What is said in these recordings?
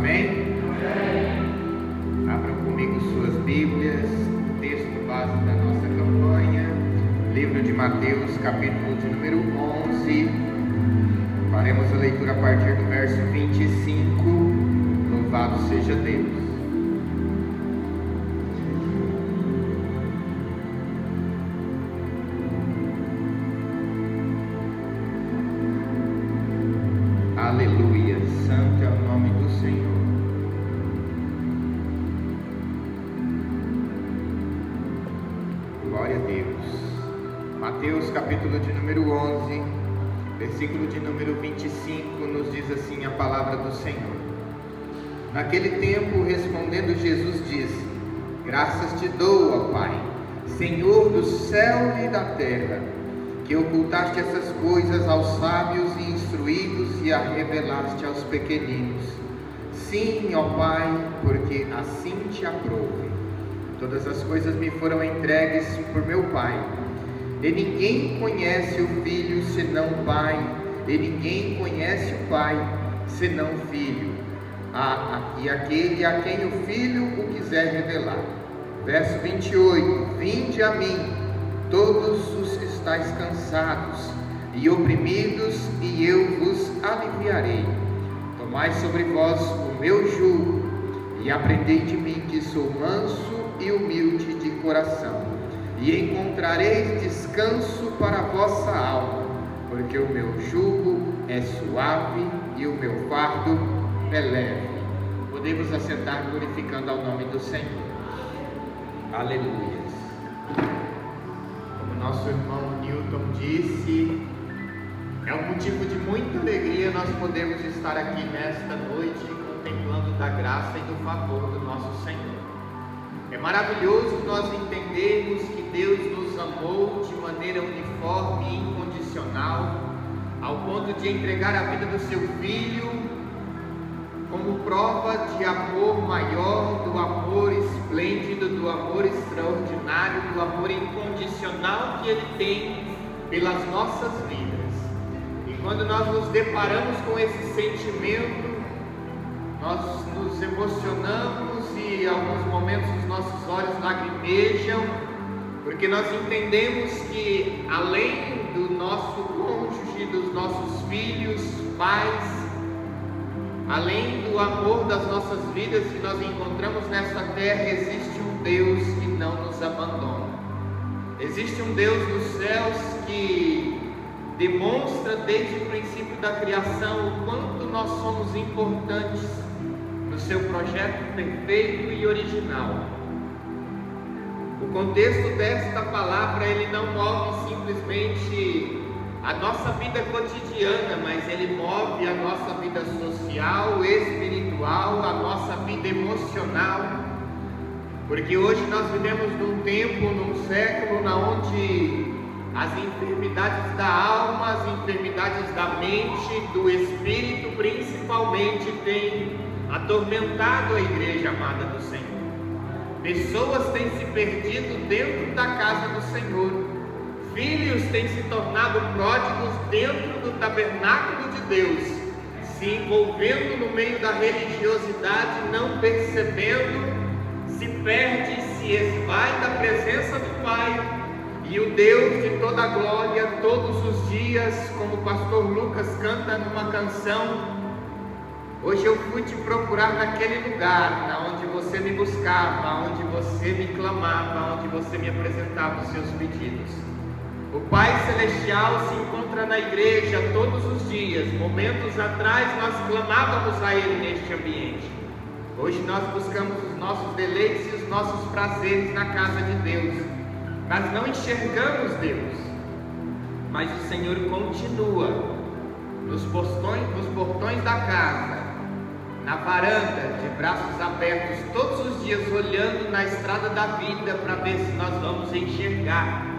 Amém? Abram comigo suas Bíblias, o texto base da nossa campanha, livro de Mateus, capítulo de número 11. Faremos a leitura a partir do verso 25. Louvado seja Deus. Aleluia, santo é o nome do Senhor. Glória a Deus. Mateus capítulo de número 11, versículo de número 25, nos diz assim a palavra do Senhor. Naquele tempo, respondendo Jesus, disse: Graças te dou, ó Pai, Senhor do céu e da terra, que ocultaste essas coisas aos sábios e instruídos e a revelaste aos pequeninos. Sim, ó Pai, porque assim te aprouve. Todas as coisas me foram entregues por meu Pai. E ninguém conhece o Filho senão o Pai, e ninguém conhece o Pai senão o Filho, e aquele a quem o Filho o quiser revelar. Verso 28: Vinde a mim, todos os que estáis cansados e oprimidos, e eu vos aliviarei. Tomai sobre vós o meu jugo, e aprendei de mim, que sou manso e humilde de coração, e encontrareis descanso para a vossa alma, porque o meu jugo é suave e o meu fardo é leve. Podemos assentar glorificando ao nome do Senhor. Aleluia. Como nosso irmão Newton disse, é um motivo de muita alegria nós podermos estar aqui nesta noite contemplando da graça e do favor do nosso Senhor. É maravilhoso nós entendermos que Deus nos amou de maneira uniforme e incondicional, ao ponto de entregar a vida do seu Filho como prova de amor maior, do amor esplêndido, do amor extraordinário, do amor incondicional que Ele tem pelas nossas vidas. E quando nós nos deparamos com esse sentimento, nós nos emocionamos e em alguns momentos os nossos olhos lagrimejam, porque nós entendemos que além do nosso cônjuge, dos nossos filhos, pais, além do amor das nossas vidas que nós encontramos nesta terra, existe um Deus que não nos abandona. Existe um Deus dos céus que demonstra desde o princípio da criação o quanto nós somos importantes no seu projeto perfeito e original. O contexto desta palavra, ele não move simplesmente a nossa vida cotidiana, mas ele move a nossa vida social, espiritual, a nossa vida emocional, porque hoje nós vivemos num tempo, num século onde as enfermidades da alma, as enfermidades da mente, do espírito principalmente, têm atormentado a igreja amada do Senhor. Pessoas têm se perdido dentro da casa do Senhor. Filhos têm se tornado pródigos dentro do tabernáculo de Deus, se envolvendo no meio da religiosidade, não percebendo, se perde, se esvai da presença do Pai. E o Deus de toda a glória, todos os dias, como o pastor Lucas canta numa canção: hoje eu fui te procurar naquele lugar, onde você me buscava, onde você me clamava, onde você me apresentava os seus pedidos. O Pai Celestial se encontra na igreja todos os dias. Momentos atrás nós clamávamos a Ele neste ambiente. Hoje nós buscamos os nossos deleites e os nossos prazeres na casa de Deus. Nós não enxergamos Deus, mas o Senhor continua nos portões da casa, na varanda, de braços abertos, todos os dias olhando na estrada da vida para ver se nós vamos enxergar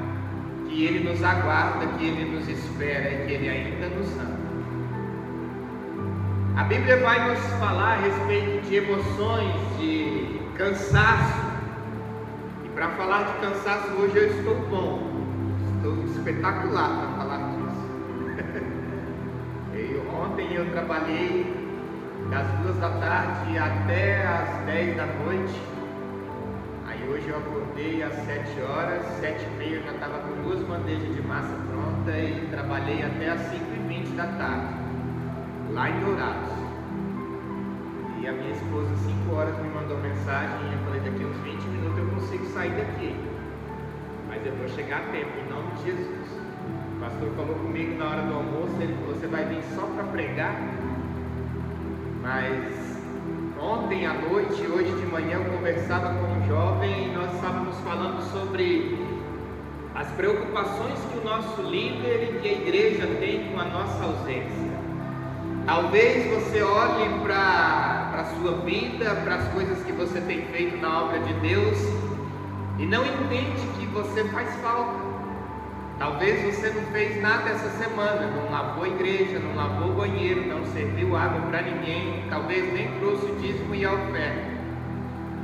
que Ele nos aguarda, que Ele nos espera e que Ele ainda nos ama. A Bíblia vai nos falar a respeito de emoções, de cansaço. E para falar de cansaço hoje eu estou bom, estou espetacular para falar disso. Ontem eu trabalhei das 2 da tarde até as 10 da noite. Aí hoje eu acordei às 7 horas, 7h30 eu já estava com 2 bandejas de massa pronta e trabalhei até às 5h20 da tarde, lá em Dourados. E a minha esposa, 5 horas, me mandou mensagem e eu falei, daqui uns 20 minutos eu consigo sair daqui. Mas eu vou chegar a tempo, em nome de Jesus. O pastor falou comigo na hora do almoço, ele falou, você vai vir só para pregar? Mas ontem à noite, hoje de manhã, eu conversava com um jovem e nós estávamos falando sobre as preocupações que o nosso líder e que a igreja tem com a nossa ausência. Talvez você olhe para a sua vida, para as coisas que você tem feito na obra de Deus e não entende que você faz falta. Talvez você não fez nada essa semana, não lavou a igreja, não lavou o banheiro, não serviu água para ninguém, talvez nem trouxe o dízimo e a oferta.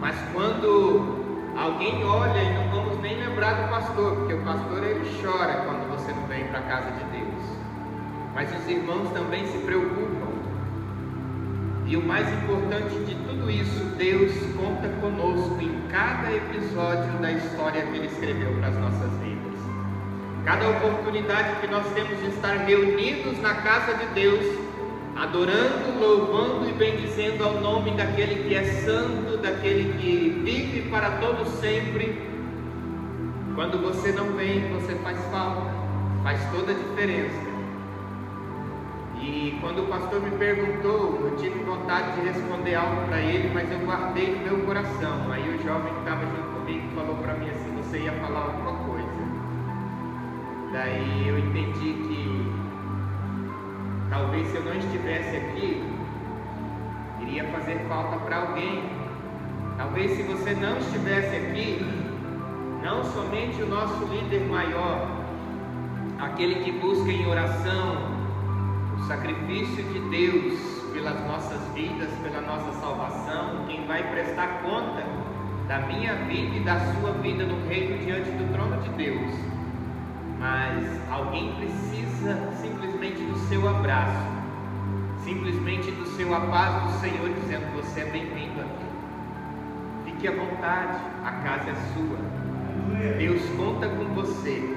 Mas quando alguém olha, e não vamos nem lembrar do pastor, porque o pastor ele chora quando você não vem para a casa de Deus. Mas os irmãos também se preocupam. E o mais importante de tudo isso, Deus conta conosco em cada episódio da história que Ele escreveu para as nossas vidas. Cada oportunidade que nós temos de estar reunidos na casa de Deus, adorando, louvando e bendizendo ao nome daquele que é santo, daquele que vive para todo sempre. Quando você não vem, você faz falta, faz toda a diferença. E quando o pastor me perguntou, eu tive vontade de responder algo para ele, mas eu guardei no meu coração. Aí o jovem que estava junto comigo falou para mim assim, você ia falar alguma coisa. Daí eu entendi que talvez se eu não estivesse aqui, iria fazer falta para alguém. Talvez se você não estivesse aqui, não somente o nosso líder maior, aquele que busca em oração o sacrifício de Deus pelas nossas vidas, pela nossa salvação, quem vai prestar conta da minha vida e da sua vida no reino diante do trono de Deus. Mas alguém precisa simplesmente do seu abraço, simplesmente do seu abraço do Senhor, dizendo, você é bem-vindo aqui, fique à vontade, a casa é sua, Deus conta com você.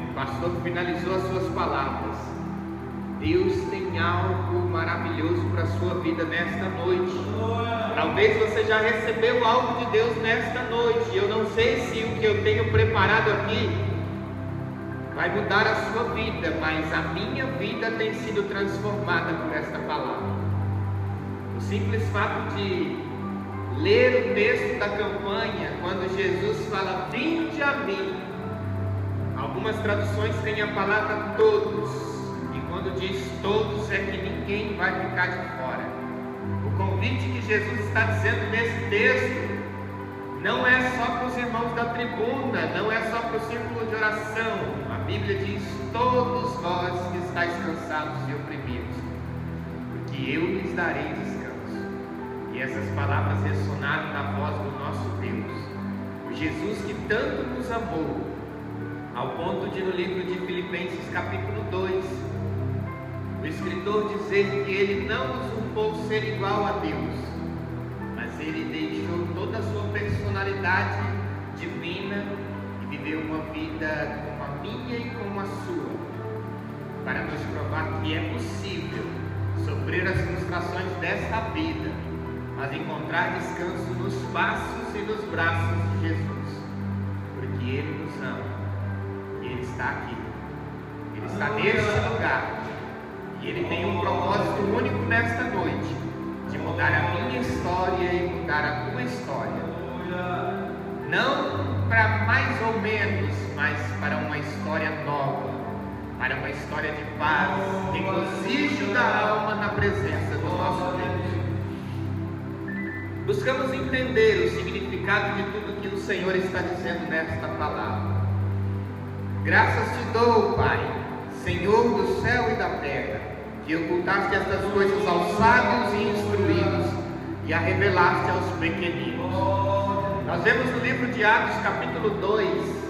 O pastor finalizou as suas palavras, Deus tem algo maravilhoso para a sua vida nesta noite. Talvez você já recebeu algo de Deus nesta noite, eu não sei se o que eu tenho preparado aqui vai mudar a sua vida, mas a minha vida tem sido transformada por esta palavra. O simples fato de ler o texto da campanha, quando Jesus fala, vinde a mim, algumas traduções têm a palavra todos, e quando diz todos é que ninguém vai ficar de fora. O convite que Jesus está dizendo nesse texto não é só para os irmãos da tribuna, não é só para o círculo de oração. A Bíblia diz, todos vós que estáis cansados e oprimidos, porque eu lhes darei descanso. E essas palavras ressonaram na voz do nosso Deus, o Jesus que tanto nos amou, ao ponto de no livro de Filipenses capítulo 2, o escritor dizer que ele não usurpou ser igual a Deus, mas ele deixou toda a sua personalidade divina e viveu uma vida como a minha e como a sua, para nos provar que é possível sofrer as frustrações desta vida, mas encontrar descanso nos passos e nos braços de Jesus, porque Ele nos ama, e Ele está aqui, Ele está neste lugar, e Ele tem um propósito único nesta noite, de mudar a minha história e mudar a tua história, não para mais ou menos, mas para uma história nova, para uma história de paz, regozijo da alma na presença do nosso Deus. Buscamos entender o significado de tudo que o Senhor está dizendo nesta palavra. Graças te dou, Pai, Senhor do céu e da terra, que ocultaste estas coisas aos sábios e instruídos e a revelaste aos pequeninos. Nós vemos no livro de Atos capítulo 2,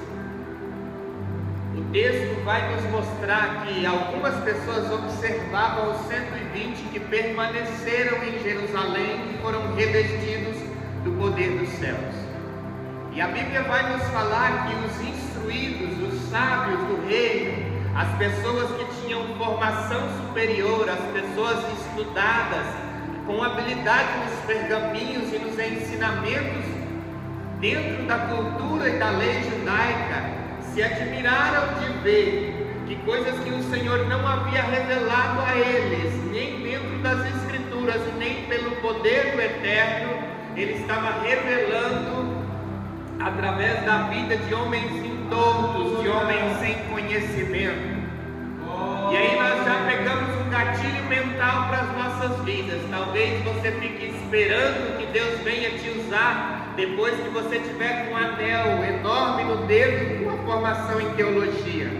o texto vai nos mostrar que algumas pessoas observavam os 120 que permaneceram em Jerusalém e foram revestidos do poder dos céus. E a Bíblia vai nos falar que os instruídos, os sábios do reino, as pessoas que tinham formação superior, as pessoas estudadas, com habilidade nos pergaminhos e nos ensinamentos dentro da cultura e da lei judaica, se admiraram de ver que coisas que o Senhor não havia revelado a eles, nem dentro das Escrituras, nem pelo poder do Eterno, Ele estava revelando através da vida de homens indoutos, de homens sem conhecimento. E aí nós já pegamos um gatilho mental para as nossas vidas. Talvez você fique esperando que Deus venha te usar depois que você tiver com um anel enorme no dedo, com uma formação em teologia.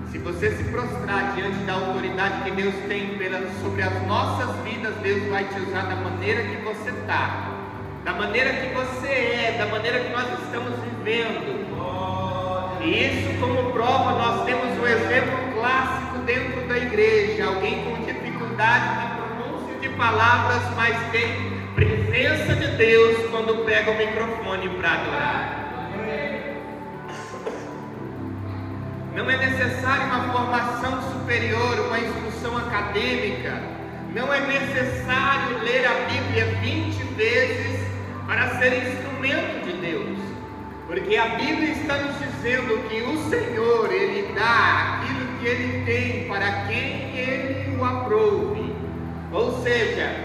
Se você se prostrar diante da autoridade que Deus tem sobre as nossas vidas, Deus vai te usar da maneira que você está, da maneira que você é, da maneira que nós estamos vivendo. E isso como prova, nós temos um exemplo clássico dentro da igreja, alguém com dificuldade de pronúncia de palavras, mas tem presença de Deus quando pega o microfone para adorar. Não é necessária uma formação superior, uma instrução acadêmica. Não é necessário ler a Bíblia 20 vezes para ser instrumento de Deus. Porque a Bíblia está nos dizendo que o Senhor, Ele dá aquilo que Ele tem para quem Ele o aprove. Ou seja,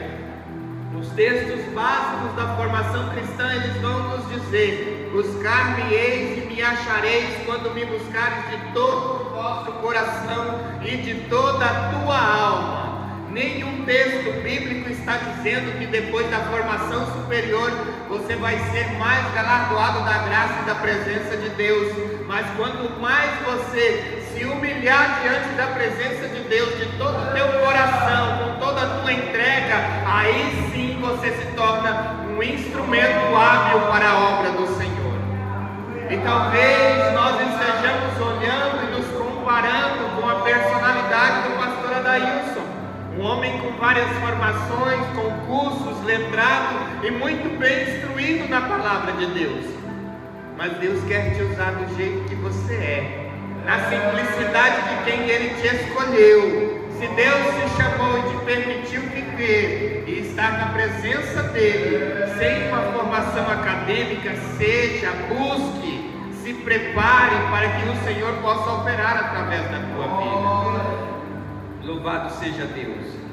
os textos básicos da formação cristã, eles vão nos dizer: buscar-me-eis e me achareis quando me buscares de todo o vosso coração e de toda a tua alma. Nenhum texto bíblico está dizendo que depois da formação superior você vai ser mais galardoado da graça e da presença de Deus. Mas quanto mais você se humilhar diante da presença de Deus, de todo o teu coração, com toda a tua entrega, aí sim você se torna um instrumento hábil para a obra do Senhor. E talvez nós estejamos olhando e nos comparando com a personalidade do pastor Adailson, um homem com várias formações, com cursos, letrado e muito bem instruído na palavra de Deus. Mas Deus quer te usar do jeito que você é, na simplicidade de quem Ele te escolheu. Se Deus te chamou e te permitiu viver e estar na presença dEle, sem uma formação acadêmica, busque, se prepare para que o Senhor possa operar através da tua vida. Louvado seja Deus.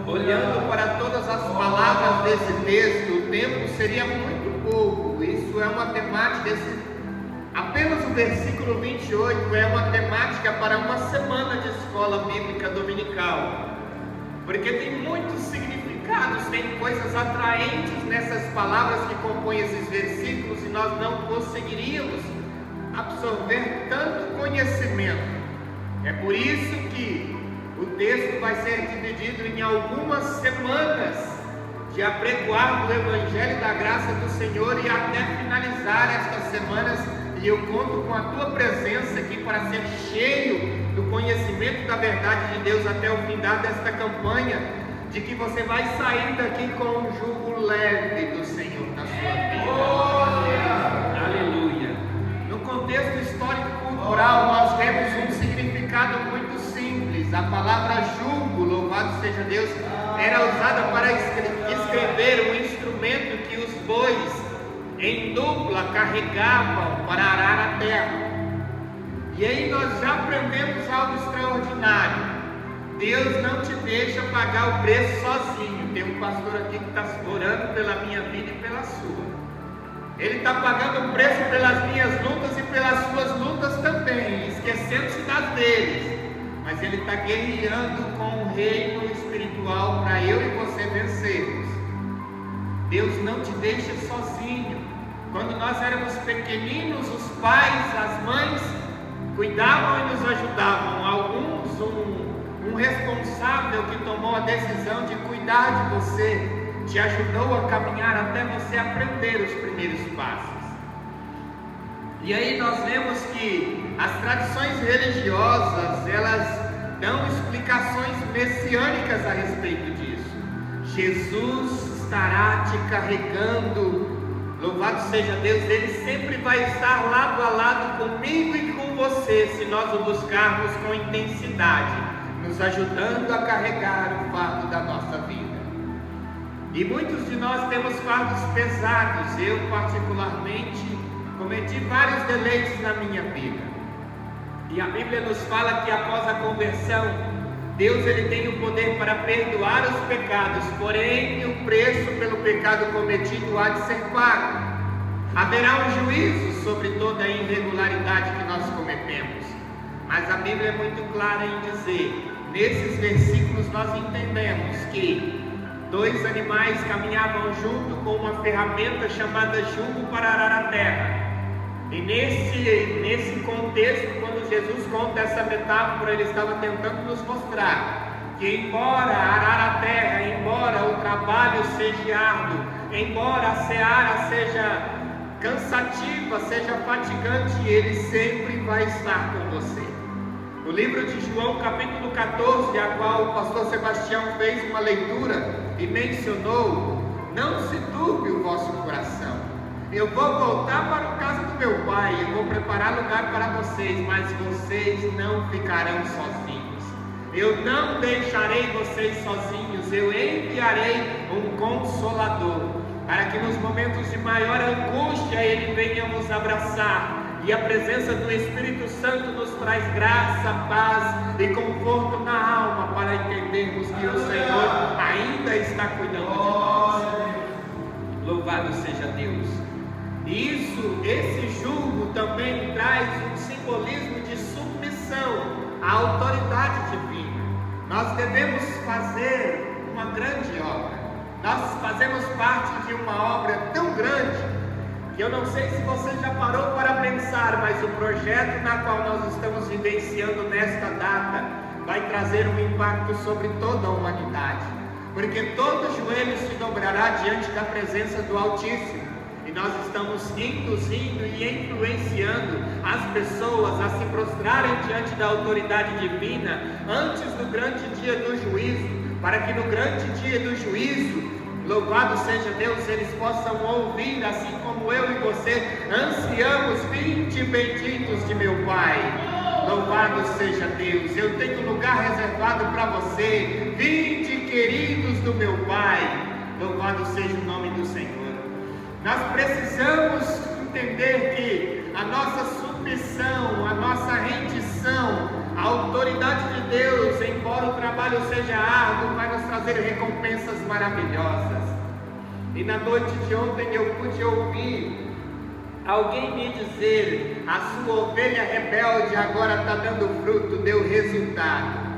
Olhando para todas as palavras desse texto, o tempo seria muito pouco. Isso é uma temática, apenas o versículo 28 é uma temática para uma semana de escola bíblica dominical, porque tem muitos significados, tem coisas atraentes nessas palavras que compõem esses versículos, e nós não conseguiríamos absorver tanto conhecimento. É por isso que o texto vai ser dividido em algumas semanas de apregoar do Evangelho da graça do Senhor, e até finalizar estas semanas, e eu conto com a tua presença aqui para ser cheio do conhecimento da verdade de Deus até o final desta campanha, de que você vai sair daqui com um jugo leve do Senhor na sua vida. Aleluia. No contexto histórico cultural, nós temos um significado muito simples. A palavra jugo, louvado seja Deus, era usada para escrever um instrumento que os bois em dupla carregavam para arar a terra. E aí nós já aprendemos algo extraordinário. Deus não te deixa pagar o preço sozinho. Tem um pastor aqui que está orando pela minha vida e pela sua. Ele está pagando o preço pelas minhas lutas e pelas suas lutas também, esquecendo-se das deles. Mas Ele está guerreando com o reino espiritual para eu e você vencermos. Deus não te deixa sozinho. Quando nós éramos pequeninos, os pais, as mães cuidavam e nos ajudavam. Alguns, um responsável que tomou a decisão de cuidar de você, te ajudou a caminhar até você aprender os primeiros passos. E aí nós vemos que as tradições religiosas, elas dão explicações messiânicas a respeito disso. Jesus estará te carregando, louvado seja Deus, Ele sempre vai estar lado a lado comigo e com você, se nós o buscarmos com intensidade, nos ajudando a carregar o fardo da nossa vida. E muitos de nós temos fardos pesados. Eu particularmente cometi vários deleites na minha vida, e a Bíblia nos fala que após a conversão, Deus ele tem o poder para perdoar os pecados, porém o preço pelo pecado cometido há de ser pago. Haverá um juízo sobre toda a irregularidade que nós cometemos, mas a Bíblia é muito clara em dizer, nesses versículos nós entendemos que dois animais caminhavam junto com uma ferramenta chamada jugo para arar a terra. E nesse contexto, quando Jesus conta essa metáfora, ele estava tentando nos mostrar que embora arar a terra, embora o trabalho seja árduo, embora a seara seja cansativa, seja fatigante, ele sempre vai estar com você. No livro de João, capítulo 14, a qual o pastor Sebastião fez uma leitura e mencionou, não se turbe o vosso coração. Eu vou voltar para a casa do meu pai, eu vou preparar lugar para vocês, mas vocês não ficarão sozinhos. Eu não deixarei vocês sozinhos, eu enviarei um Consolador, para que nos momentos de maior angústia ele venha nos abraçar. E a presença do Espírito Santo nos traz graça, paz e conforto na alma, para entendermos que o Senhor ainda está cuidando de nós. Louvado seja Deus. Esse jugo também traz um simbolismo de submissão à autoridade divina. Nós devemos fazer uma grande obra. Nós fazemos parte de uma obra tão grande que eu não sei se você já parou para pensar, mas o projeto na qual nós estamos vivenciando nesta data vai trazer um impacto sobre toda a humanidade, porque todo joelho se dobrará diante da presença do Altíssimo. E nós estamos induzindo e influenciando as pessoas a se prostrarem diante da autoridade divina antes do grande dia do juízo, para que no grande dia do juízo, louvado seja Deus, eles possam ouvir, assim como eu e você ansiamos, vinde benditos de meu Pai. Louvado seja Deus, eu tenho lugar reservado para você, vinde queridos do meu Pai. Louvado seja o nome do Senhor. Nós precisamos entender que a nossa submissão, a nossa rendição à autoridade de Deus, embora o trabalho seja árduo, vai nos trazer recompensas maravilhosas. E na noite de ontem eu pude ouvir alguém me dizer: a sua ovelha rebelde agora está dando fruto, deu resultado.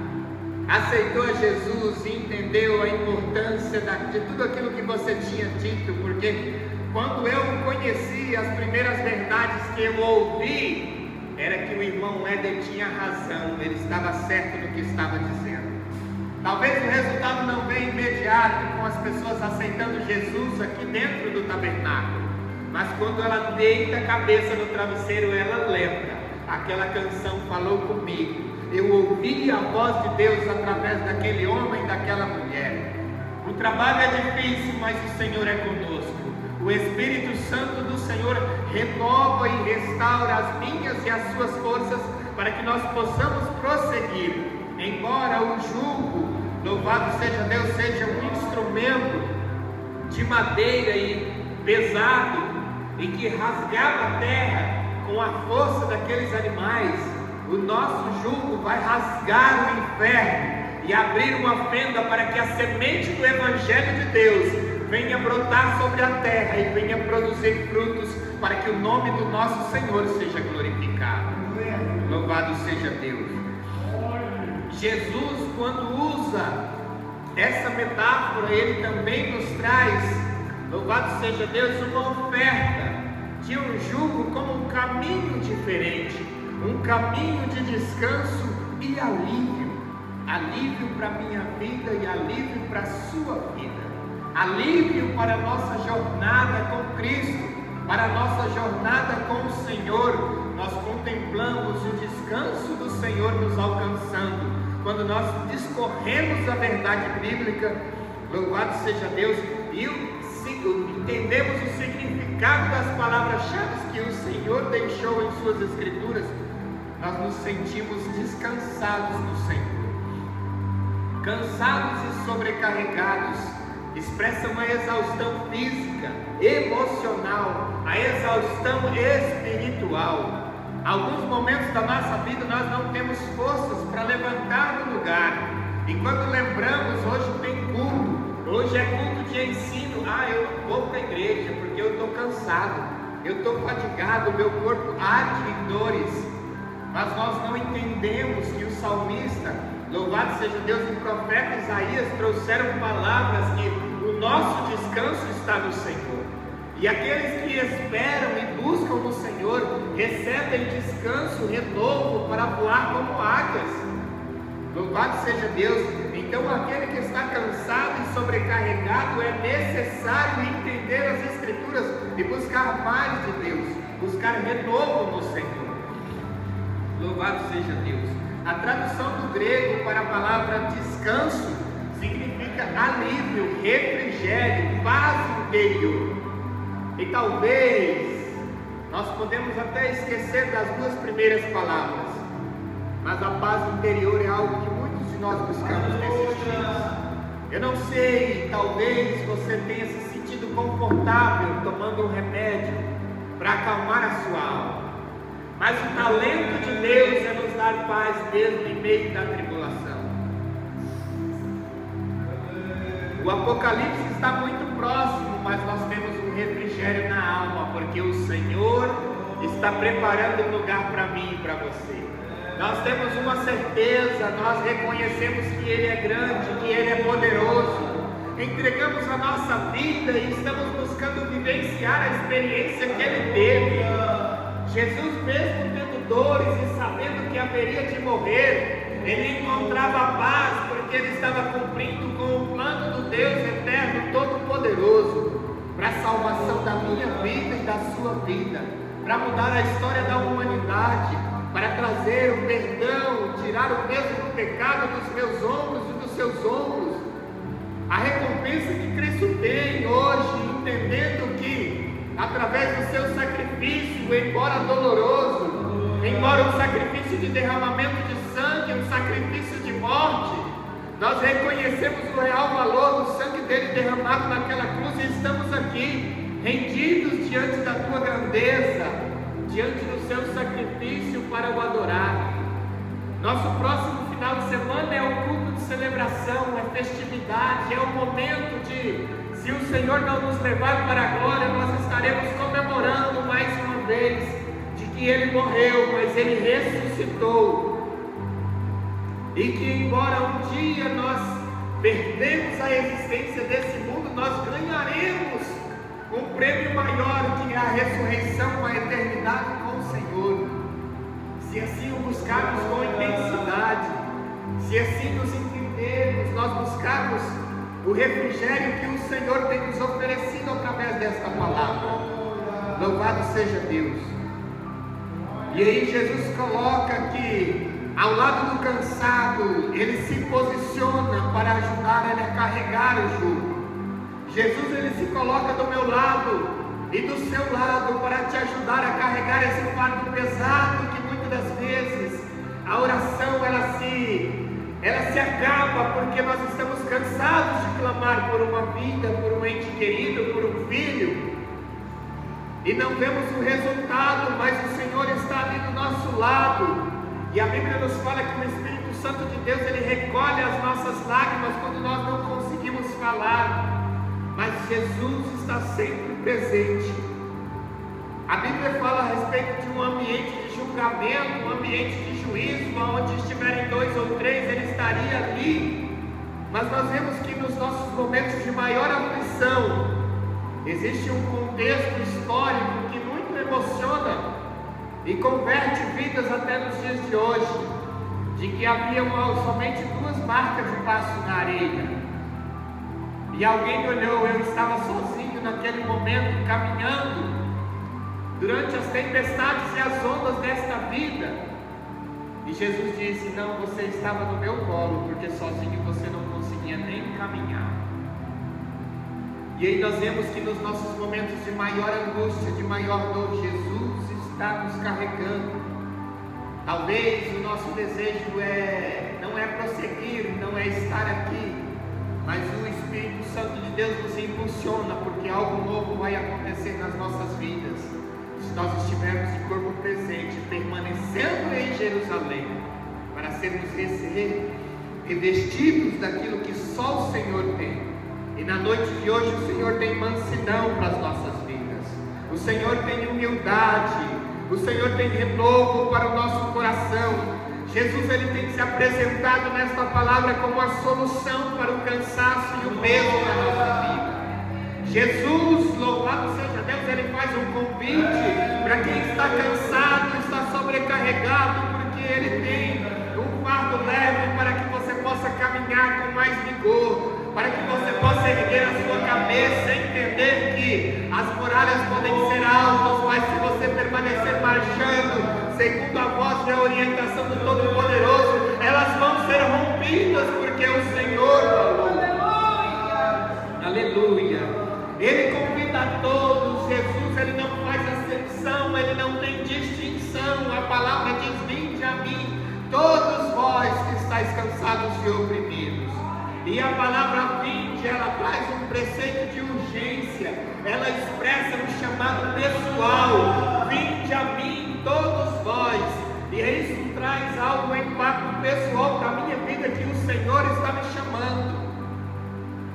Aceitou Jesus e entendeu a importância de tudo aquilo que você tinha dito, porque quando eu conheci as primeiras verdades que eu ouvi, era que o irmão Éder tinha razão, ele estava certo no que estava dizendo. Talvez o resultado não venha imediato com as pessoas aceitando Jesus aqui dentro do tabernáculo, mas quando ela deita a cabeça no travesseiro, ela lembra, aquela canção falou comigo, eu ouvi a voz de Deus através daquele homem e daquela mulher. O trabalho é difícil, mas o Senhor é conosco. O Espírito Santo do Senhor renova e restaura as minhas e as suas forças para que nós possamos prosseguir. Embora o jugo, louvado seja Deus, seja um instrumento de madeira e pesado e que rasgava a terra com a força daqueles animais, o nosso jugo vai rasgar o inferno e abrir uma fenda para que a semente do Evangelho de Deus venha brotar sobre a terra e venha produzir frutos para que o nome do nosso Senhor seja glorificado. Louvado seja Deus. Jesus, quando usa essa metáfora, ele também nos traz, louvado seja Deus, uma oferta de um jugo como um caminho diferente, um caminho de descanso e alívio. Alívio para a minha vida e alívio para a sua vida. Alívio para a nossa jornada com Cristo. para a nossa jornada com o Senhor, nós contemplamos o descanso do Senhor nos alcançando. Quando nós discorremos a verdade bíblica, louvado seja Deus, e entendemos o significado das palavras-chave que o Senhor deixou em suas Escrituras, nós nos sentimos descansados no Senhor. Cansados e sobrecarregados expressam a exaustão física, emocional, a exaustão espiritual. Alguns momentos da nossa vida nós não temos forças para levantar do lugar, e quando lembramos, hoje tem culto, hoje é culto de ensino, eu não vou para a igreja porque eu estou cansado, eu estou fatigado, meu corpo arde em dores. Mas nós não entendemos que o salmista, louvado seja Deus, e o profeta Isaías trouxeram palavras que o nosso descanso está no Senhor. E aqueles que esperam e buscam no Senhor recebem descanso, renovo para voar como águias. Louvado seja Deus. Então aquele que está cansado e sobrecarregado, é necessário entender as Escrituras e buscar mais de Deus, buscar renovo no Senhor. Louvado seja Deus. A tradução do grego para a palavra descanso significa alívio, refrigério, paz interior. E talvez nós podemos até esquecer das duas primeiras palavras, mas a paz interior é algo que muitos de nós buscamos nesses dias. Eu não sei, talvez você tenha se sentido confortável tomando um remédio para acalmar a sua alma, mas o talento de Deus é nos dar paz mesmo em meio da tribulação. O Apocalipse está muito próximo, mas nós temos um refrigério na alma, porque o Senhor está preparando um lugar para mim e para você. Nós temos uma certeza, nós reconhecemos que Ele é grande, que Ele é poderoso. Entregamos a nossa vida e estamos buscando vivenciar a experiência que Ele teve. Jesus, mesmo tendo dores e sabendo que haveria de morrer, Ele encontrava paz, porque Ele estava cumprindo com o plano do Deus eterno, todo-poderoso, para a salvação da minha vida e da sua vida, para mudar a história da humanidade, para trazer o perdão, tirar o peso do pecado dos meus ombros e dos seus ombros. A recompensa que Cristo tem hoje, entendendo que através do seu sacrifício, embora doloroso, embora um sacrifício de derramamento de sangue, um sacrifício de morte, nós reconhecemos o real valor do sangue dele derramado naquela cruz e estamos aqui, rendidos diante da tua grandeza, diante do seu sacrifício para o adorar. Nosso próximo final de semana é o culto de celebração, é festividade, é o momento de, se o Senhor não nos levar para a glória, nós estaremos comemorando mais uma vez de que Ele morreu, mas Ele ressuscitou. E que embora um dia nós perdemos a existência desse mundo, nós ganharemos um prêmio maior, que é a ressurreição, a eternidade com o Senhor. Se assim o buscarmos com intensidade, se assim nos entendermos, nós buscarmos o refrigério que o Senhor tem nos oferecido através desta palavra. Louvado seja Deus. E aí Jesus coloca que ao lado do cansado, Ele se posiciona para ajudar ele a carregar o jugo. Jesus, Ele se coloca do meu lado e do seu lado para te ajudar a carregar esse fardo pesado que muitas das vezes a oração ela se acaba porque nós estamos cansados de clamar por uma vida, por um ente querido, por um filho, e não vemos o resultado, mas o Senhor está ali do nosso lado. E a Bíblia nos fala que o Espírito Santo de Deus, Ele recolhe as nossas lágrimas quando nós não conseguimos falar, mas Jesus está sempre presente. A Bíblia fala a respeito de um ambiente de julgamento, um ambiente de juízo, onde estiverem 2 ou 3, Ele estaria ali. Mas nós vemos que nos nossos momentos de maior aflição, existe um contexto histórico que muito emociona e converte vidas até nos dias de hoje, de que havia somente 2 marcas de passo na areia, e alguém olhou, eu estava sozinho naquele momento, caminhando, durante as tempestades e as ondas desta vida. E Jesus disse: não, você estava no meu colo, porque sozinho você não conseguia nem caminhar. E aí nós vemos que nos nossos momentos de maior angústia, de maior dor, Jesus está nos carregando. Talvez o nosso desejo não é prosseguir, não é estar aqui, mas o Espírito Santo de Deus nos impulsiona, porque algo novo vai acontecer nas nossas vidas, se nós estivermos de corpo presente, permanecendo em Jerusalém, para sermos revestidos daquilo que só o Senhor tem. E na noite de hoje o Senhor tem mansidão para as nossas vidas, o Senhor tem humildade, o Senhor tem renovo para o nosso coração. Jesus, ele tem se apresentado nesta palavra como a solução para o cansaço e o peso da nossa vida. Jesus, louvado seja Deus, ele faz um convite para quem está cansado, está sobrecarregado, porque ele tem um fardo leve para que você possa caminhar com mais vigor, para que você possa erguer a sua cabeça e entender que as muralhas podem ser altas, mas se você permanecer marchando segundo a voz e a orientação do Todo-Poderoso, elas vão ser rompidas, porque o Senhor falou. Aleluia! Ele convida a todos. Jesus, ele não faz acepção, ele não tem distinção. A palavra diz: vinde a mim, todos vós que estáis cansados e oprimidos. E a palavra vinde, ela traz um preceito de urgência, ela expressa um chamado pessoal: vinde a mim, todos vós. E isso traz algo, um impacto pessoal para a minha vida, que o Senhor está me chamando.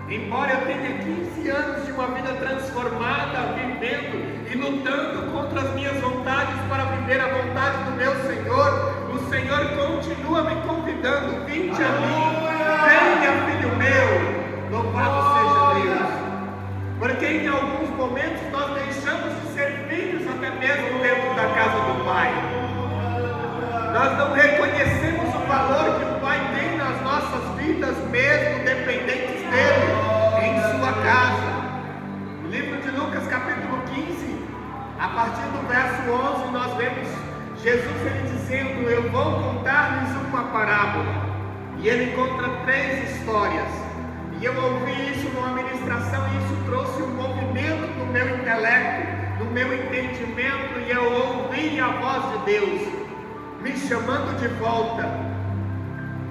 Embora eu tenha 15 anos de uma vida transformada, vivendo e lutando contra as minhas vontades para viver a vontade do meu Senhor, o Senhor continua me convidando: vinde a mim, venha, filho meu. Louvado seja Deus, porque em alguns momentos nós deixamos de ser filhos até mesmo dentro da casa do Pai. Nós não reconhecemos o valor que o Pai tem nas nossas vidas, mesmo dependentes dele, em sua casa. No livro de Lucas, capítulo 15, a partir do verso 11, nós vemos Jesus ele dizendo: eu vou contar-lhes uma parábola. E ele conta 3 histórias. E eu ouvi isso numa ministração, e isso trouxe um movimento no meu intelecto, no meu entendimento, e eu ouvi a voz de Deus me chamando de volta.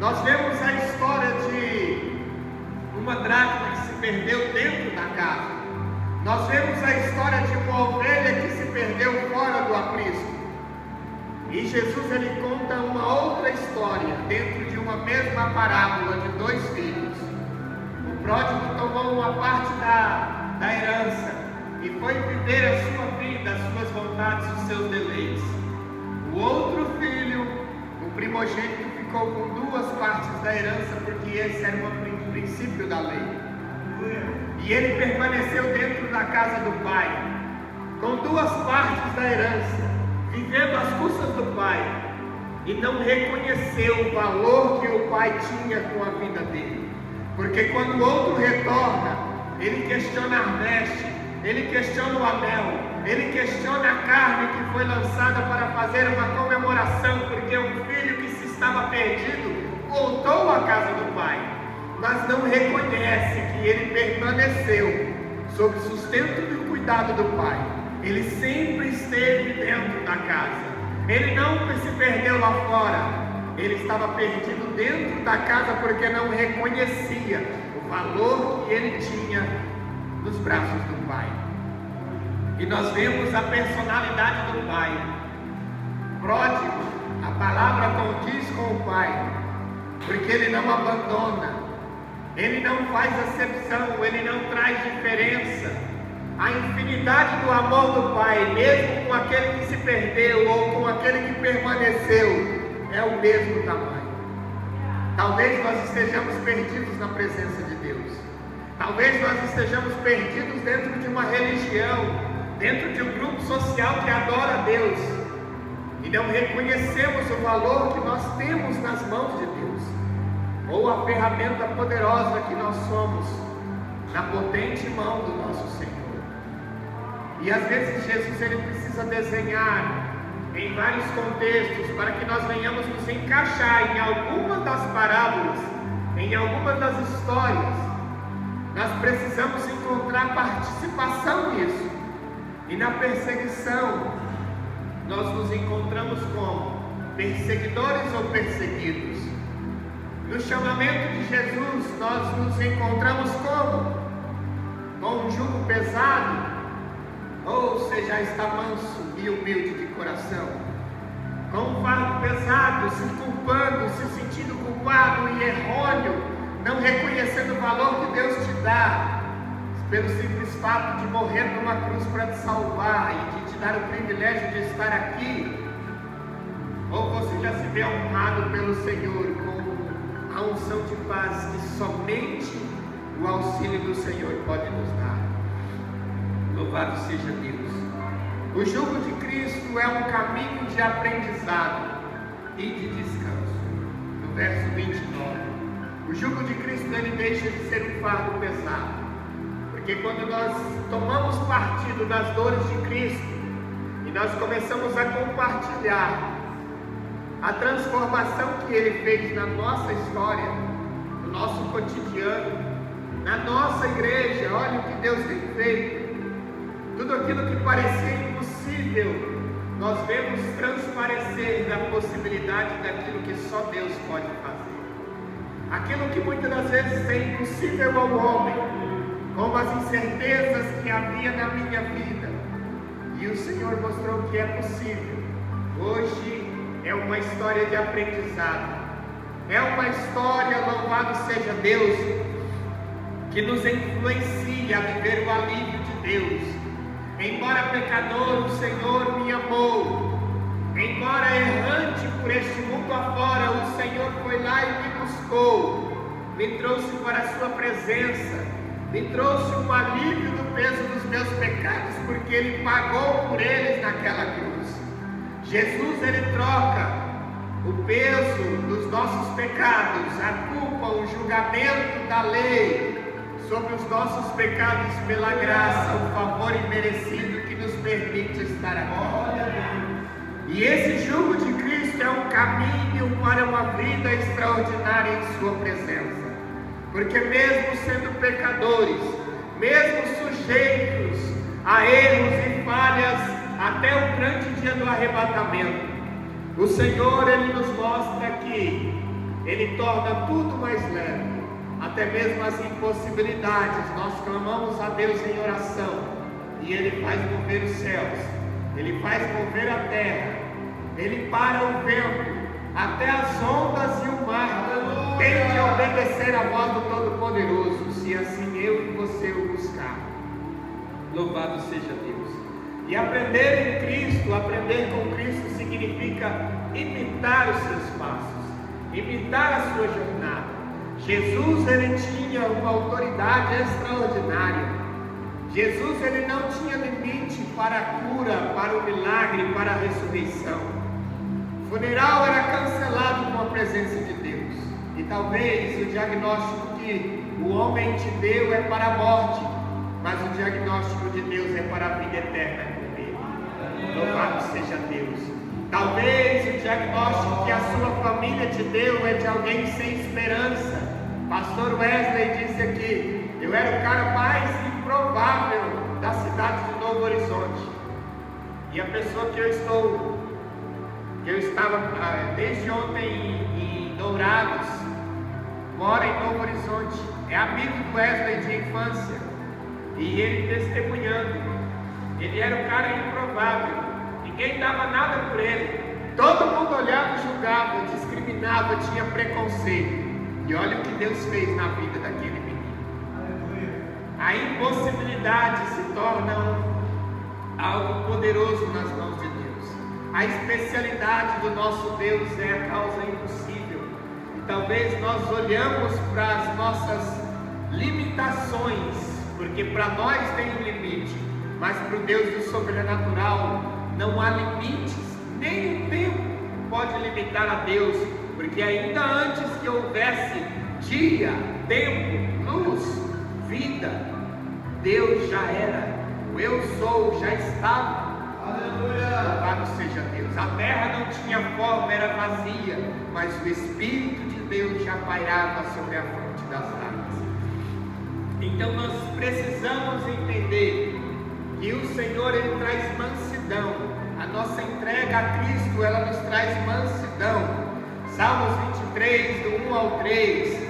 Nós vemos a história de uma dracma que se perdeu dentro da casa. Nós vemos a história de uma ovelha que se perdeu fora do aprisco. E Jesus ele conta uma outra história dentro de uma mesma parábola de 2 filhos. O pródigo tomou uma parte da herança e foi viver a sua vida, as suas vontades, os seus deleites. O outro filho, o primogênito, ficou com 2 partes da herança, porque esse era um princípio da lei. E ele permaneceu dentro da casa do pai, com 2 partes da herança, vivendo às custas do pai, e não reconheceu o valor que o pai tinha com a vida dele. Porque quando o outro retorna, ele questiona a veste, ele questiona o anel, ele questiona a carne que foi lançada para fazer uma comemoração, porque um filho que se estava perdido voltou à casa do pai, mas não reconhece que ele permaneceu sob sustento e cuidado do pai. Ele sempre esteve dentro da casa, ele não se perdeu lá fora, ele estava perdido dentro da casa porque não reconhecia o valor que ele tinha nos braços do pai. E nós vemos a personalidade do pai. Pródigo, a palavra condiz com o pai, porque ele não abandona, ele não faz acepção, ele não traz diferença. A infinidade do amor do pai, mesmo com aquele que se perdeu ou com aquele que permaneceu, é o mesmo tamanho. Talvez nós estejamos perdidos na presença de Deus, talvez nós estejamos perdidos dentro de uma religião, dentro de um grupo social que adora a Deus, e não reconhecemos o valor que nós temos nas mãos de Deus, ou a ferramenta poderosa que nós somos na potente mão do nosso Senhor. E às vezes Jesus ele precisa desenhar em vários contextos para que nós venhamos nos encaixar em algumas das parábolas, em algumas das histórias. Nós precisamos encontrar participação nisso. E na perseguição, nós nos encontramos como perseguidores ou perseguidos. No chamamento de Jesus, nós nos encontramos como? Com um jugo pesado, ou você já está manso e humilde de coração? Com um fardo pesado, se culpando, se sentindo culpado e errôneo, não reconhecendo o valor que Deus te dá, pelo simples fato de morrer numa cruz para te salvar e de te dar o privilégio de estar aqui? Ou você já se vê honrado pelo Senhor com a unção de paz que somente o auxílio do Senhor pode nos dar? Louvado seja Deus. O jugo de Cristo é um caminho de aprendizado e de descanso. No verso 29, o jugo de Cristo ele deixa de ser um fardo pesado, porque quando nós tomamos partido das dores de Cristo e nós começamos a compartilhar a transformação que Ele fez na nossa história, no nosso cotidiano, na nossa igreja, olha o que Deus tem feito. Tudo aquilo que parecia impossível, nós vemos transparecer na possibilidade daquilo que só Deus pode fazer. Aquilo que muitas das vezes é impossível ao homem, como as incertezas que havia na minha vida, e o Senhor mostrou que é possível. Hoje é uma história de aprendizado, é uma história, louvado seja Deus, que nos influencia a viver o alívio de Deus. Embora pecador, o Senhor me amou. Embora errante por este mundo afora, o Senhor foi lá e me buscou, me trouxe para a sua presença, me trouxe um alívio do peso dos meus pecados, porque Ele pagou por eles naquela cruz. Jesus, Ele troca o peso dos nossos pecados, a culpa, o julgamento da lei sobre os nossos pecados pela graça, o favor imerecido que nos permite estar aqui. E esse jugo de Cristo é um caminho para uma vida extraordinária em sua presença, porque mesmo sendo pecadores, mesmo sujeitos a erros e falhas até o grande dia do arrebatamento, o Senhor Ele nos mostra que Ele torna tudo mais leve. Até mesmo as impossibilidades, nós clamamos a Deus em oração, e Ele faz mover os céus, Ele faz mover a terra, Ele para o vento, até as ondas e o mar tem de obedecer a voz do Todo-Poderoso, se assim eu e você o buscar. Louvado seja Deus. E aprender em Cristo, aprender com Cristo significa imitar os seus passos, imitar a sua jornada. Jesus, Ele tinha uma autoridade extraordinária. Jesus, Ele não tinha limite para a cura, para o milagre, para a ressurreição. O funeral era cancelado com a presença de Deus. E talvez o diagnóstico que o homem te deu é para a morte, mas o diagnóstico de Deus é para a vida eterna com Ele. Louvado seja Deus. Talvez o diagnóstico que a sua família te deu é de alguém sem esperança. Pastor Wesley disse aqui: eu era o cara mais improvável da cidade de Novo Horizonte. E a pessoa que eu estava desde ontem em Dourados, mora em Novo Horizonte, é amigo do Wesley de infância, e ele testemunhando, ele era um cara improvável, ninguém dava nada por ele, todo mundo olhava e julgava, discriminava, tinha preconceito. E olha o que Deus fez na vida daquele menino. A impossibilidade se torna algo poderoso nas mãos de Deus. A especialidade do nosso Deus é a causa impossível. E talvez nós olhamos para as nossas limitações, porque para nós tem um limite, mas para o Deus do sobrenatural não há limites, nem o tempo pode limitar a Deus, porque ainda antes que houvesse dia, tempo, luz, vida, Deus já era. o eu sou já estava. Aleluia. Louvado seja Deus. A terra não tinha forma, era vazia, mas o Espírito de Deus já pairava sobre a fronte das águas. Então nós precisamos entender que o Senhor, Ele traz mansidão. A nossa entrega a Cristo, ela nos traz mansidão. Salmos 23, do 1 ao 3,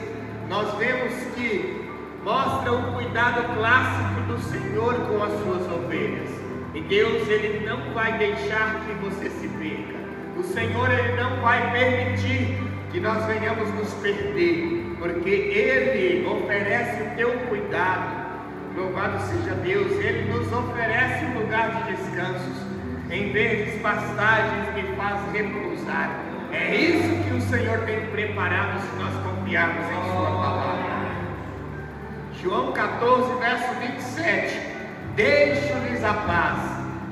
nós vemos que mostra o cuidado clássico do Senhor com as suas ovelhas. E Deus, Ele não vai deixar que você se perca. O Senhor, Ele não vai permitir que nós venhamos nos perder, porque Ele oferece o teu cuidado. Louvado seja Deus. Ele nos oferece um lugar de descansos, em verdes pastagens me faz repousar. É isso que o Senhor tem preparado se nós confiarmos em Sua palavra. João 14, verso 27. Deixo-lhes a paz.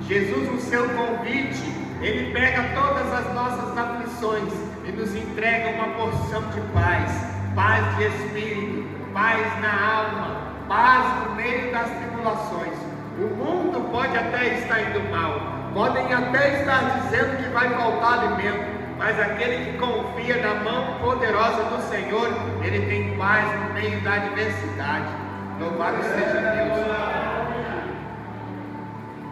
Jesus, no seu convite, Ele pega todas as nossas aflições e nos entrega uma porção de paz. Paz de espírito, paz na alma, paz no meio das tribulações. O mundo pode até estar indo mal, podem até estar dizendo que vai faltar alimento, mas aquele que confia na mão poderosa do Senhor, ele tem paz no meio da adversidade. Louvado seja Deus.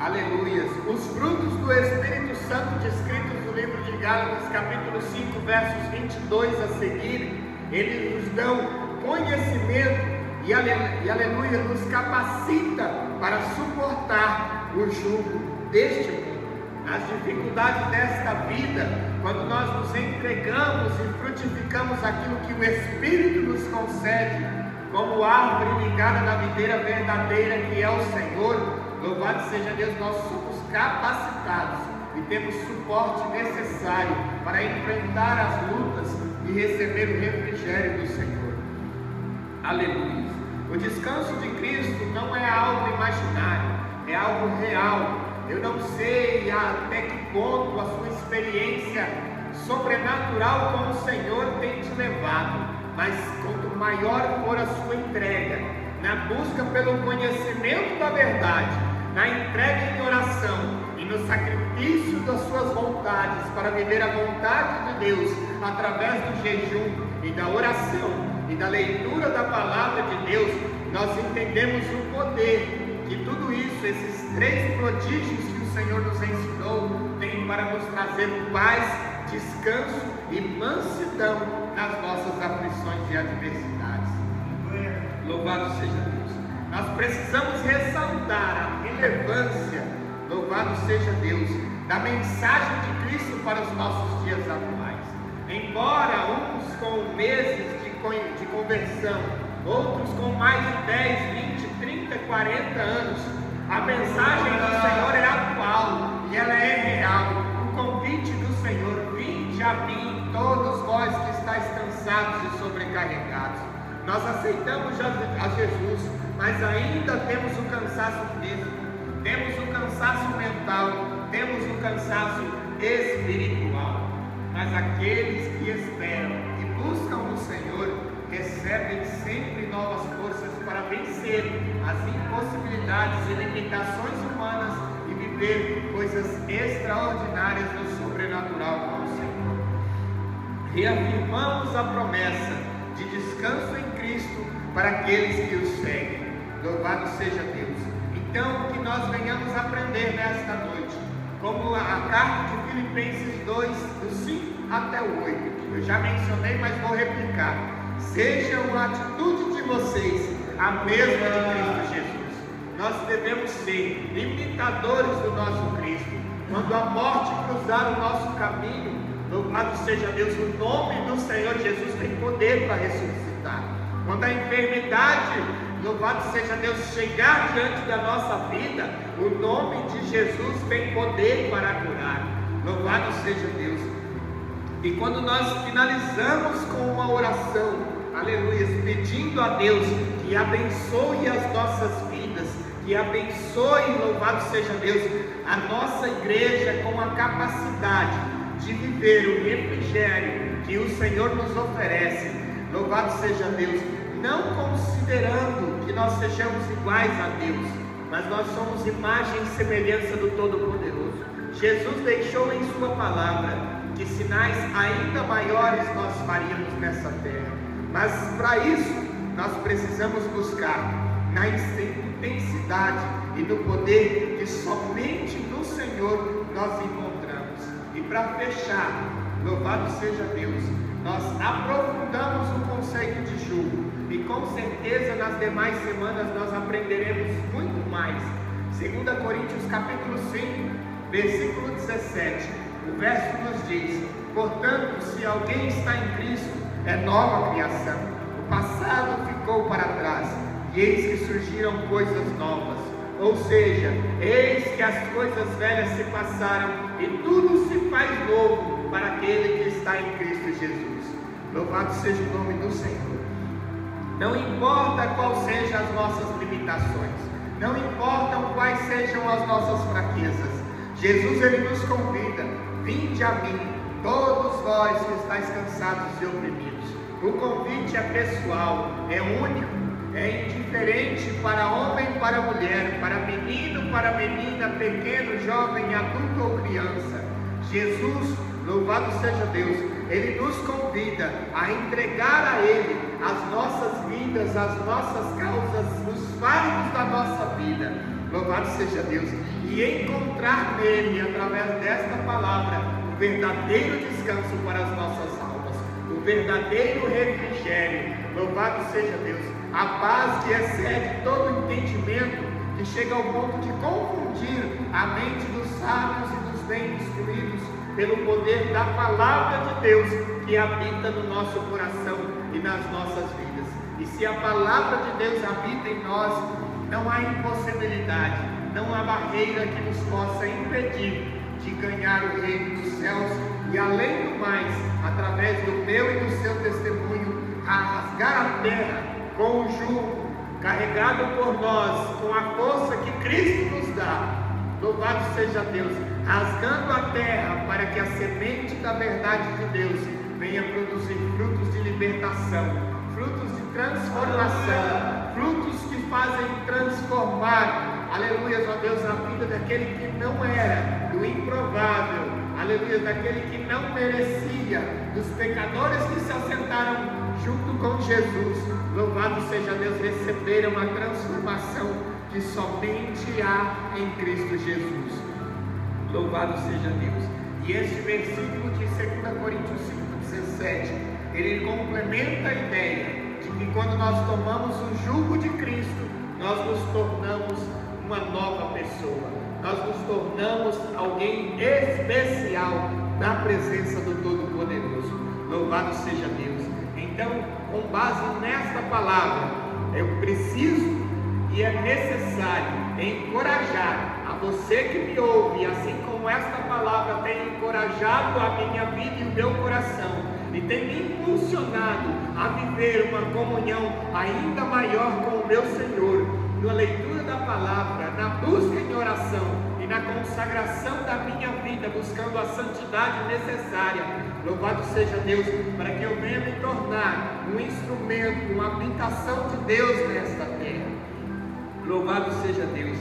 Aleluias. Os frutos do Espírito Santo descritos no livro de Gálatas, capítulo 5, versos 22 a seguir, eles nos dão conhecimento e aleluia, nos capacita para suportar o jugo deste mundo. As dificuldades desta vida, quando nós nos entregamos e frutificamos aquilo que o Espírito nos concede, como árvore ligada na videira verdadeira que é o Senhor, louvado seja Deus, nós somos capacitados e temos suporte necessário para enfrentar as lutas e receber o refrigério do Senhor. Aleluia. O descanso de Cristo não é algo imaginário, é algo real. Eu não sei até que ponto a sua experiência sobrenatural com o Senhor tem te levado, mas quanto maior for a sua entrega, na busca pelo conhecimento da verdade, na entrega em oração e no sacrifício das suas vontades para viver a vontade de Deus através do jejum e da oração e da leitura da palavra de Deus, nós entendemos o poder que tudo isso, esses 3 prodígios que o Senhor nos ensinou, tem para nos trazer paz, descanso e mansidão nas nossas aflições e adversidades. Louvado seja Deus. Nós precisamos ressaltar a relevância, louvado seja Deus, da mensagem de Cristo para os nossos dias atuais. Embora uns com meses de conversão, outros com mais de 10, 20, 30, 40 anos, a mensagem do Senhor é atual e ela é real. O convite do Senhor: vinde a mim, todos vós que estáis cansados e sobrecarregados. Nós aceitamos a Jesus, mas ainda temos o cansaço físico, temos o cansaço mental, temos o cansaço espiritual. Mas aqueles que esperam e buscam o Senhor recebem sempre novas forças para vencer as impossibilidades e limitações humanas e viver coisas extraordinárias no sobrenatural com o Senhor. Reafirmamos a promessa de descanso em Cristo para aqueles que o seguem. Louvado seja Deus. Então, que nós venhamos aprender nesta noite, como a carta de Filipenses 2, do 5 até o 8. Eu já mencionei, mas vou replicar. Seja a atitude de vocês a mesma de Cristo Jesus. Nós devemos ser imitadores do nosso Cristo. Quando a morte cruzar o nosso caminho, louvado seja Deus, o nome do Senhor Jesus tem poder para ressuscitar. Quando a enfermidade, louvado seja Deus, chegar diante da nossa vida, o nome de Jesus tem poder para curar. Louvado seja Deus. E quando nós finalizamos com uma oração, aleluia, pedindo a Deus que abençoe as nossas vidas, que abençoe, louvado seja Deus, a nossa igreja com a capacidade de viver o refrigério que o Senhor nos oferece. Louvado seja Deus, não considerando que nós sejamos iguais a Deus, mas nós somos imagem e semelhança do Todo-Poderoso. Jesus deixou em sua palavra que sinais ainda maiores nós faríamos nessa terra, mas para isso nós precisamos buscar na intensidade e no poder que somente no Senhor nós encontramos. E para fechar, louvado seja Deus, nós aprofundamos o conceito de jugo, e com certeza nas demais semanas nós aprenderemos muito mais. 2 Coríntios capítulo 5, versículo 17, o verso nos diz: portanto, se alguém está em Cristo, é nova criação, o passado ficou para trás, e eis que surgiram coisas novas. Ou seja, eis que as coisas velhas se passaram, e tudo se faz novo para aquele que está em Cristo Jesus. Louvado seja o nome do Senhor. Não importa quais sejam as nossas limitações, não importam quais sejam as nossas fraquezas, Jesus ele nos convida: vinde a mim, todos vós que estáis cansados e oprimidos. O convite é pessoal, é único, é indiferente para homem, para mulher, para menino, para menina, pequeno, jovem, adulto ou criança. Jesus, louvado seja Deus, ele nos convida a entregar a ele as nossas vidas, as nossas causas, os fardos da nossa vida. Louvado seja Deus, e encontrar nele, através desta palavra, o verdadeiro descanso para as nossas almas, o verdadeiro refrigério. Louvado seja Deus, a paz que excede todo entendimento, que chega ao ponto de confundir a mente dos sábios e dos bem instruídos, pelo poder da palavra de Deus que habita no nosso coração e nas nossas vidas. E se a palavra de Deus habita em nós, não há impossibilidade, não há barreira que nos possa impedir de ganhar o reino dos céus e, além do mais, através do meu e do seu testemunho, rasgar a terra com o jugo carregado por nós, com a força que Cristo nos dá. Louvado seja Deus, rasgando a terra para que a semente da verdade de Deus venha produzir frutos de libertação, frutos de transformação, frutos que fazem transformar, aleluia, ó Deus, a vida daquele que não era, do improvável, aleluia, daquele que não merecia, dos pecadores que se assentaram junto com Jesus. Louvado seja Deus, receberam a transformação que somente há em Cristo Jesus. Louvado seja Deus. E este versículo de 2 Coríntios 5,17, ele complementa a ideia de que quando nós tomamos o jugo de Cristo, nós nos tornamos uma nova pessoa, nós nos tornamos alguém especial na presença do Todo-Poderoso. Louvado seja Deus. Então, com base nesta palavra, eu preciso e é necessário encorajar a você que me ouve, assim como esta palavra tem encorajado a minha vida e o meu coração, e tem me impulsionado a viver uma comunhão ainda maior com o meu Senhor, na leitura da palavra, na busca em oração e na consagração da minha vida, buscando a santidade necessária. Louvado seja Deus, para que eu venha me tornar um instrumento, uma habitação de Deus nesta terra. Louvado seja Deus.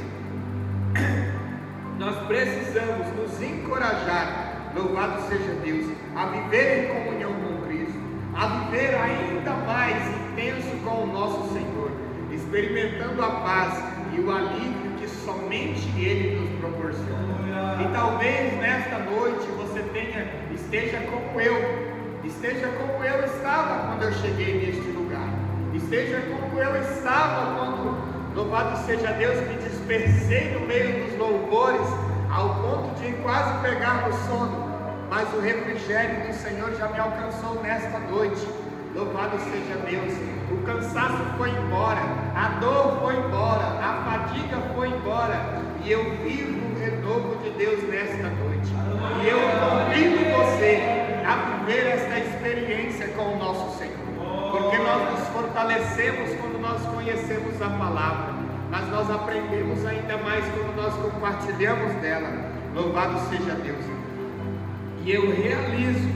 Nós precisamos nos encorajar, louvado seja Deus, a viver em comunhão com Cristo, a viver ainda mais intenso com o nosso Senhor, experimentando a paz e o alívio que somente Ele nos proporciona. E talvez nesta noite você esteja como eu estava quando eu cheguei neste lugar, esteja como eu estava quando, louvado seja Deus, me dispersei no meio dos louvores, ao ponto de quase pegar no sono, mas o refrigério do Senhor já me alcançou nesta noite. Louvado seja Deus, o cansaço foi embora, a dor foi embora, a fadiga foi embora, e eu vivo o renovo de Deus nesta noite. E eu convido você a viver esta experiência com o nosso Senhor, porque nós nos fortalecemos quando nós conhecemos a palavra, mas nós aprendemos ainda mais quando nós compartilhamos dela. Louvado seja Deus. E eu realizo,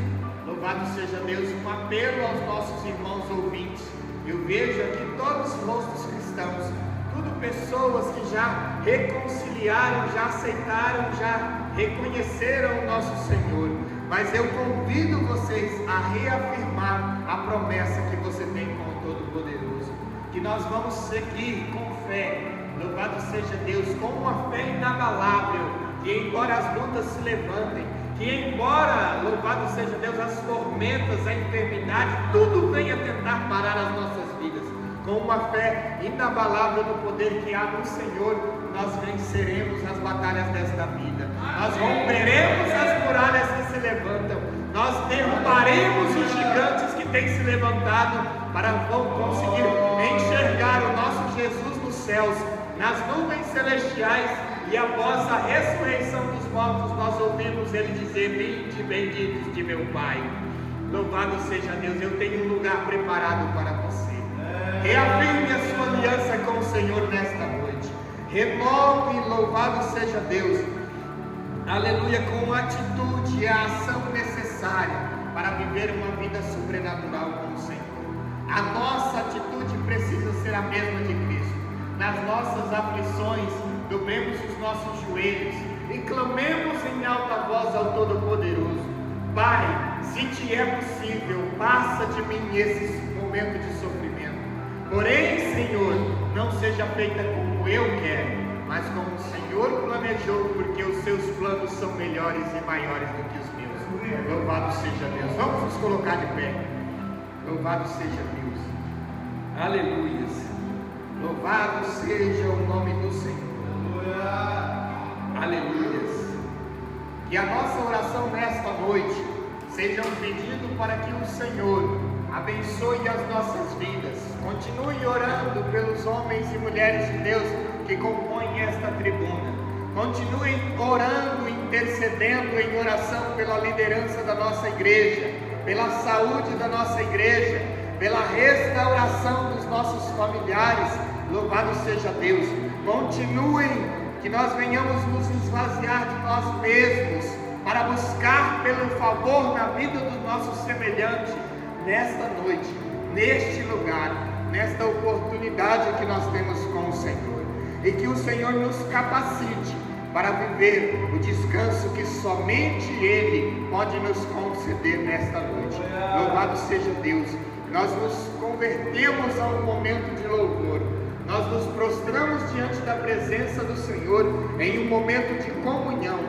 louvado seja Deus, um apelo aos nossos irmãos ouvintes. Eu vejo aqui todos os rostos cristãos, tudo pessoas que já reconciliaram, já aceitaram, já reconheceram o nosso Senhor. Mas eu convido vocês a reafirmar a promessa que você tem com o Todo-Poderoso, que nós vamos seguir com fé, louvado seja Deus, com uma fé inabalável, que embora as lutas se levantem, que embora, louvado seja Deus, as tormentas, a enfermidade, tudo venha tentar parar as nossas vidas, com uma fé inabalável no poder que há no Senhor, nós venceremos as batalhas desta vida, nós romperemos as muralhas que se levantam, nós derrubaremos os gigantes que têm se levantado, para conseguir enxergar o nosso Jesus nos céus, nas nuvens celestiais, e após a ressurreição dos mortos, nós ouvimos Ele dizer: vinde benditos de meu Pai. Louvado seja Deus, eu tenho um lugar preparado para você. Reafirme a sua aliança com o Senhor nesta noite. Renove, louvado seja Deus, aleluia, com a atitude e a ação necessária para viver uma vida sobrenatural com o Senhor. A nossa atitude precisa ser a mesma de Cristo. Nas nossas aflições, dobremos os nossos joelhos e clamemos em alta voz ao Todo-Poderoso: Pai, se te é possível, passa de mim esse momento de sofrimento. Porém, Senhor, não seja feita como eu quero, mas como o Senhor planejou, porque os seus planos são melhores e maiores do que os meus. Louvado seja Deus. Vamos nos colocar de pé. Louvado seja Deus. Aleluia. Louvado seja o nome do Senhor. Aleluia. Que a nossa oração nesta noite seja um pedido para que o Senhor abençoe as nossas vidas. Continue orando pelos homens e mulheres de Deus que compõem esta tribuna. Continue orando, intercedendo em oração pela liderança da nossa igreja, pela saúde da nossa igreja, pela restauração dos nossos familiares. Louvado seja Deus. Continuem, que nós venhamos nos esvaziar de nós mesmos para buscar pelo favor na vida do nosso semelhante nesta noite, neste lugar, nesta oportunidade que nós temos com o Senhor, e que o Senhor nos capacite para viver o descanso que somente Ele pode nos conceder nesta noite. Louvado seja Deus. Nós nos convertemos a um momento de louvor, nós nos prostramos diante da presença do Senhor em um momento de comunhão,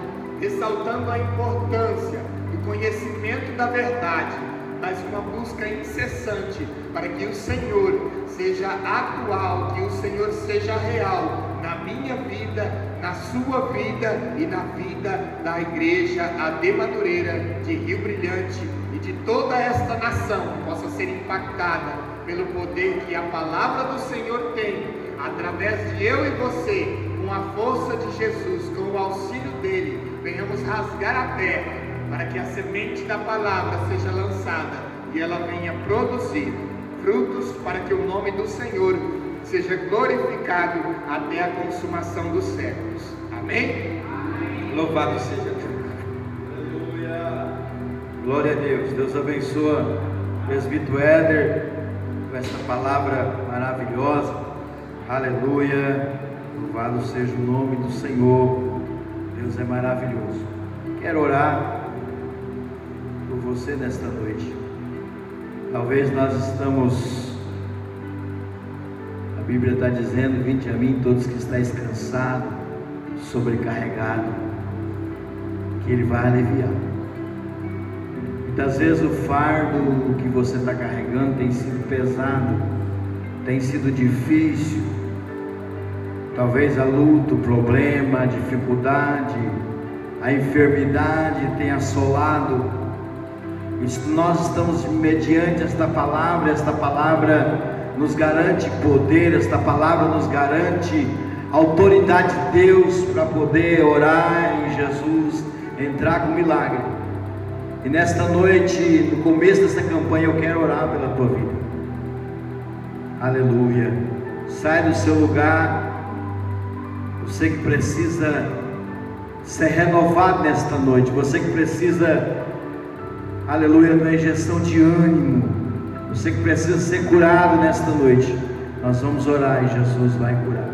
ressaltando a importância do conhecimento da verdade, mas uma busca incessante para que o Senhor seja atual, que o Senhor seja real na minha vida, na sua vida e na vida da igreja AD Madureira de Rio Brilhante e de toda esta nação, possa ser impactada pelo poder que a palavra do Senhor tem, através de eu e você, com a força de Jesus, com o auxílio dele, venhamos rasgar a terra, para que a semente da palavra seja lançada e ela venha produzir frutos, para que o nome do Senhor seja glorificado até a consumação dos séculos. Amém? Amém. Louvado seja Deus. Aleluia. Glória a Deus. Deus abençoa o presbítero Éder com esta palavra maravilhosa. Aleluia. Louvado seja o nome do Senhor. Deus é maravilhoso. Quero orar por você nesta noite. Talvez nós estamos, a Bíblia está dizendo: vinde a mim todos que estáis cansados, sobrecarregados, que Ele vai aliviar. Muitas vezes o fardo que você está carregando tem sido pesado, tem sido difícil. Talvez a luta, o problema, a dificuldade, a enfermidade tenha assolado. Nós estamos mediante esta palavra nos garante poder, esta palavra nos garante autoridade de Deus para poder orar em Jesus, entrar com milagre. E nesta noite, no começo dessa campanha, eu quero orar pela tua vida. Aleluia. Sai do seu lugar. Você que precisa ser renovado nesta noite, você que precisa, aleluia, uma injeção de ânimo, você que precisa ser curado nesta noite, nós vamos orar e Jesus vai curar.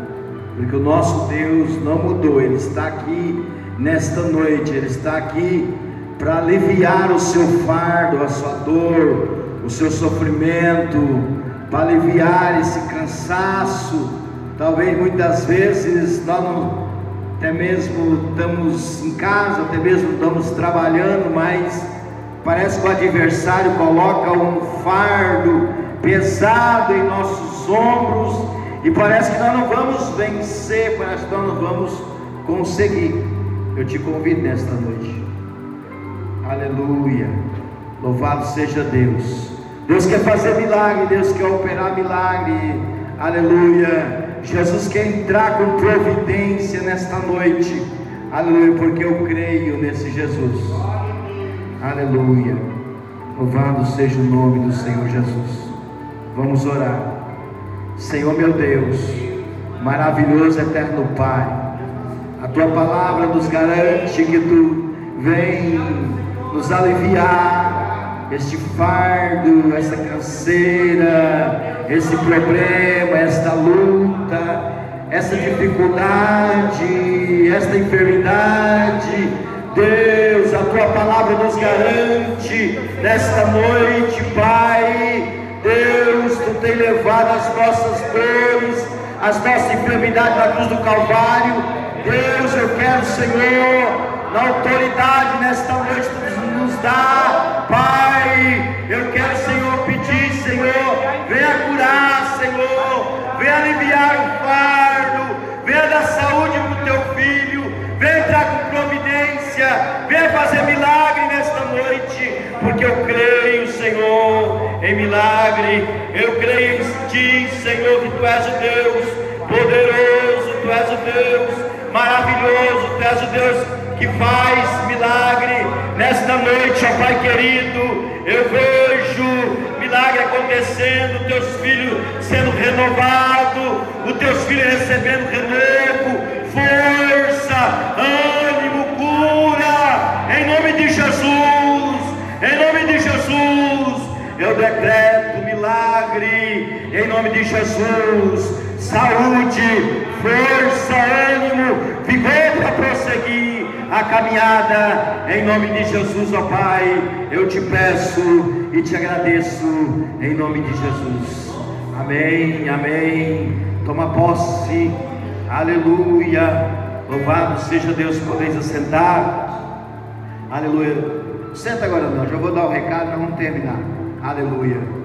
porque o nosso Deus não mudou. Ele está aqui nesta noite, Ele está aqui para aliviar o seu fardo, a sua dor, o seu sofrimento, para aliviar esse cansaço. Talvez muitas vezes nós não, até mesmo estamos em casa, até mesmo estamos trabalhando, mas parece que o adversário coloca um fardo pesado em nossos ombros, e parece que nós não vamos vencer, parece que nós não vamos conseguir. Eu te convido nesta noite, aleluia, louvado seja Deus. Deus quer fazer milagre, Deus quer operar milagre, aleluia. Jesus quer entrar com providência nesta noite, aleluia, porque eu creio nesse Jesus, aleluia. Louvado seja o nome do Senhor Jesus. Vamos orar. Senhor meu Deus, maravilhoso eterno Pai, a Tua palavra nos garante que Tu vem nos aliviar este fardo, essa canseira, esse problema, esta luta, essa dificuldade, esta enfermidade. Deus, a Tua palavra nos garante nesta noite, Pai. Deus, Tu tem levado as nossas dores, as nossas enfermidades na cruz do Calvário. Deus, eu quero, Senhor, na autoridade nesta noite Tu nos dá, Pai. Eu quero, Senhor, pedir, Senhor, venha curar, Senhor, venha aliviar o fardo, venha dar saúde para o Teu filho, venha entrar com providência, venha fazer milagre nesta noite, porque eu creio, Senhor, em milagre. Eu creio em Ti, Senhor, que Tu és o Deus poderoso, Tu és o Deus maravilhoso, Tu és o Deus que faz milagre nesta noite, ó Pai querido. Eu vejo milagre acontecendo, Teus filhos sendo renovados, os Teus filhos recebendo renovo, força, ânimo, cura, em nome de Jesus, em nome de Jesus. Eu decreto milagre, em nome de Jesus, saúde, força, ânimo, vigor para prosseguir a caminhada, em nome de Jesus, ó Pai. Eu te peço e te agradeço, em nome de Jesus. Amém, amém. Toma posse, aleluia. Louvado seja Deus. Podeis assentar, aleluia. Senta agora não, já vou dar o recado, nós vamos terminar. Aleluia.